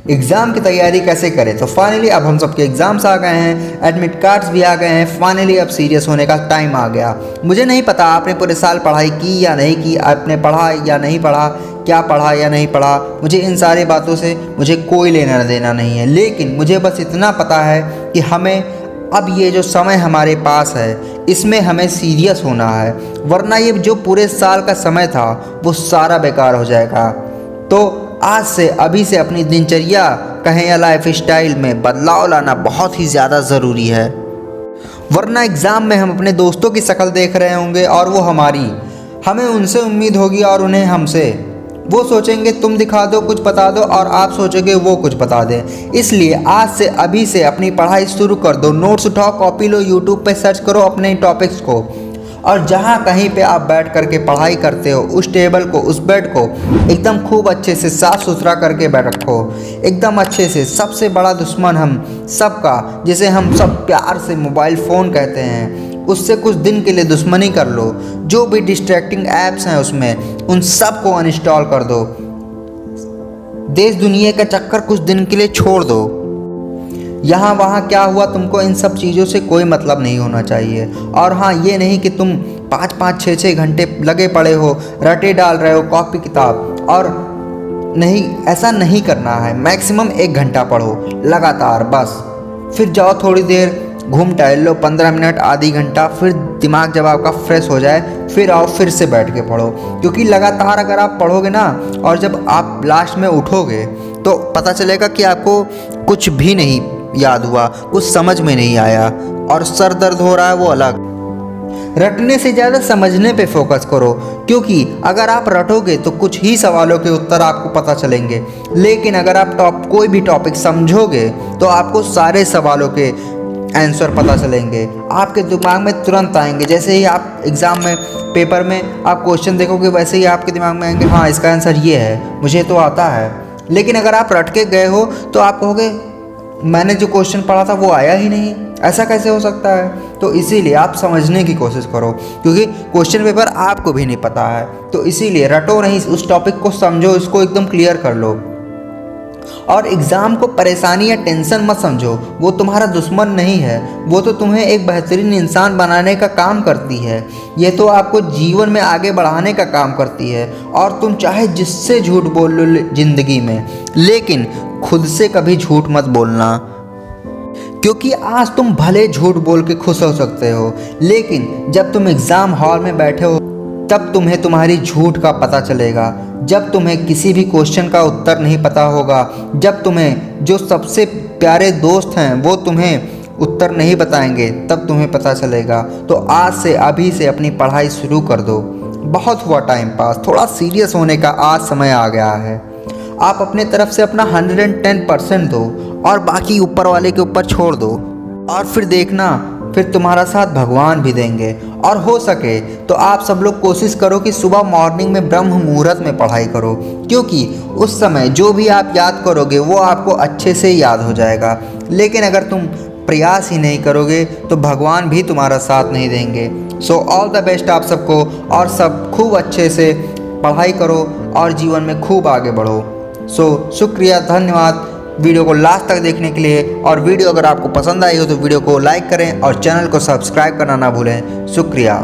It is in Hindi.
एग्ज़ाम की तैयारी कैसे करें। तो फाइनली अब हम सबके एग्ज़ाम्स आ गए हैं, एडमिट कार्ड्स भी आ गए हैं। फाइनली अब सीरियस होने का टाइम आ गया। मुझे नहीं पता आपने पूरे साल पढ़ाई की या नहीं की, आपने पढ़ा या नहीं पढ़ा, क्या पढ़ा या नहीं पढ़ा, मुझे इन सारी बातों से मुझे कोई लेना देना नहीं है। लेकिन मुझे बस इतना पता है कि हमें अब ये जो समय हमारे पास है इसमें हमें सीरियस होना है, वरना ये जो पूरे साल का समय था वो सारा बेकार हो जाएगा। तो आज से अभी से अपनी दिनचर्या कहें या लाइफ स्टाइल में बदलाव लाना बहुत ही ज़्यादा ज़रूरी है, वरना एग्ज़ाम में हम अपने दोस्तों की शक्ल देख रहे होंगे और वो हमारी, हमें उनसे उम्मीद होगी और उन्हें हमसे। वो सोचेंगे तुम दिखा दो, कुछ बता दो, और आप सोचोगे वो कुछ बता दें। इसलिए आज से अभी से अपनी पढ़ाई शुरू कर दो। नोट्स उठाओ, कॉपी लो, यूट्यूब पे सर्च करो अपने टॉपिक्स को, और जहाँ कहीं पे आप बैठ करके पढ़ाई करते हो उस टेबल को, उस बेड को एकदम खूब अच्छे से साफ़ सुथरा करके बैठ रखो, एकदम अच्छे से। सबसे बड़ा दुश्मन हम सबका, जिसे हम सब प्यार से मोबाइल फ़ोन कहते हैं, उससे कुछ दिन के लिए दुश्मनी कर लो। जो भी डिस्ट्रैक्टिंग ऐप्स हैं उसमें उन सब को अनइंस्टॉल कर दो। देश दुनिया का चक्कर कुछ दिन के लिए छोड़ दो। यहाँ वहाँ क्या हुआ तुमको इन सब चीज़ों से कोई मतलब नहीं होना चाहिए। और हाँ, ये नहीं कि तुम 5-5, 6-6 घंटे लगे पड़े हो, रटे डाल रहे हो कॉपी किताब, और नहीं, ऐसा नहीं करना है। मैक्सिमम 1 घंटा पढ़ो लगातार बस। फिर जाओ थोड़ी देर घूम टहल लो, 15 मिनट, आधी घंटा, फिर दिमाग जब आपका फ्रेश हो जाए फिर आओ फिर से बैठ के पढ़ो। क्योंकि लगातार अगर आप पढ़ोगे ना, और जब आप लास्ट में उठोगे तो पता चलेगा कि आपको कुछ भी नहीं याद हुआ, कुछ समझ में नहीं आया, और सर दर्द हो रहा है वो अलग। रटने से ज़्यादा समझने पे फोकस करो, क्योंकि अगर आप रटोगे तो कुछ ही सवालों के उत्तर आपको पता चलेंगे, लेकिन अगर आप कोई भी टॉपिक समझोगे तो आपको सारे सवालों के आंसर पता चलेंगे, आपके दिमाग में तुरंत आएंगे। जैसे ही आप एग्ज़ाम में पेपर में आप क्वेश्चन देखोगे वैसे ही आपके दिमाग में आएंगे, हाँ इसका आंसर ये है, मुझे तो आता है। लेकिन अगर आप रट के गए हो तो आप कहोगे मैंने जो क्वेश्चन पढ़ा था वो आया ही नहीं, ऐसा कैसे हो सकता है। तो इसीलिए आप समझने की कोशिश करो, क्योंकि क्वेश्चन पेपर आपको भी नहीं पता है। तो इसीलिए रटो नहीं, उस टॉपिक को समझो, इसको एकदम क्लियर कर लो। और एग्ज़ाम को परेशानी या टेंशन मत समझो, वो तुम्हारा दुश्मन नहीं है, वो तो तुम्हें एक बेहतरीन इंसान बनाने का काम करती है। ये तो आपको जीवन में आगे बढ़ाने का काम करती है। और तुम चाहे जिससे झूठ बोल लो ज़िंदगी में, लेकिन खुद से कभी झूठ मत बोलना, क्योंकि आज तुम भले झूठ बोल के खुश हो सकते हो, लेकिन जब तुम एग्ज़ाम हॉल में बैठे हो तब तुम्हें तुम्हारी झूठ का पता चलेगा। जब तुम्हें किसी भी क्वेश्चन का उत्तर नहीं पता होगा, जब तुम्हें जो सबसे प्यारे दोस्त हैं वो तुम्हें उत्तर नहीं बताएंगे, तब तुम्हें पता चलेगा। तो आज से अभी से अपनी पढ़ाई शुरू कर दो। बहुत हुआ टाइम पास, थोड़ा सीरियस होने का आज समय आ गया है। आप अपने तरफ से अपना 110% दो और बाकी ऊपर वाले के ऊपर छोड़ दो, और फिर देखना, फिर तुम्हारा साथ भगवान भी देंगे। और हो सके तो आप सब लोग कोशिश करो कि सुबह मॉर्निंग में ब्रह्म मुहूर्त में पढ़ाई करो, क्योंकि उस समय जो भी आप याद करोगे वो आपको अच्छे से याद हो जाएगा। लेकिन अगर तुम प्रयास ही नहीं करोगे तो भगवान भी तुम्हारा साथ नहीं देंगे। सो ऑल द बेस्ट आप सबको, और सब खूब अच्छे से पढ़ाई करो और जीवन में खूब आगे बढ़ो। सो शुक्रिया, धन्यवाद वीडियो को लास्ट तक देखने के लिए। और वीडियो अगर आपको पसंद आई हो तो वीडियो को लाइक करें और चैनल को सब्सक्राइब करना ना भूलें। शुक्रिया।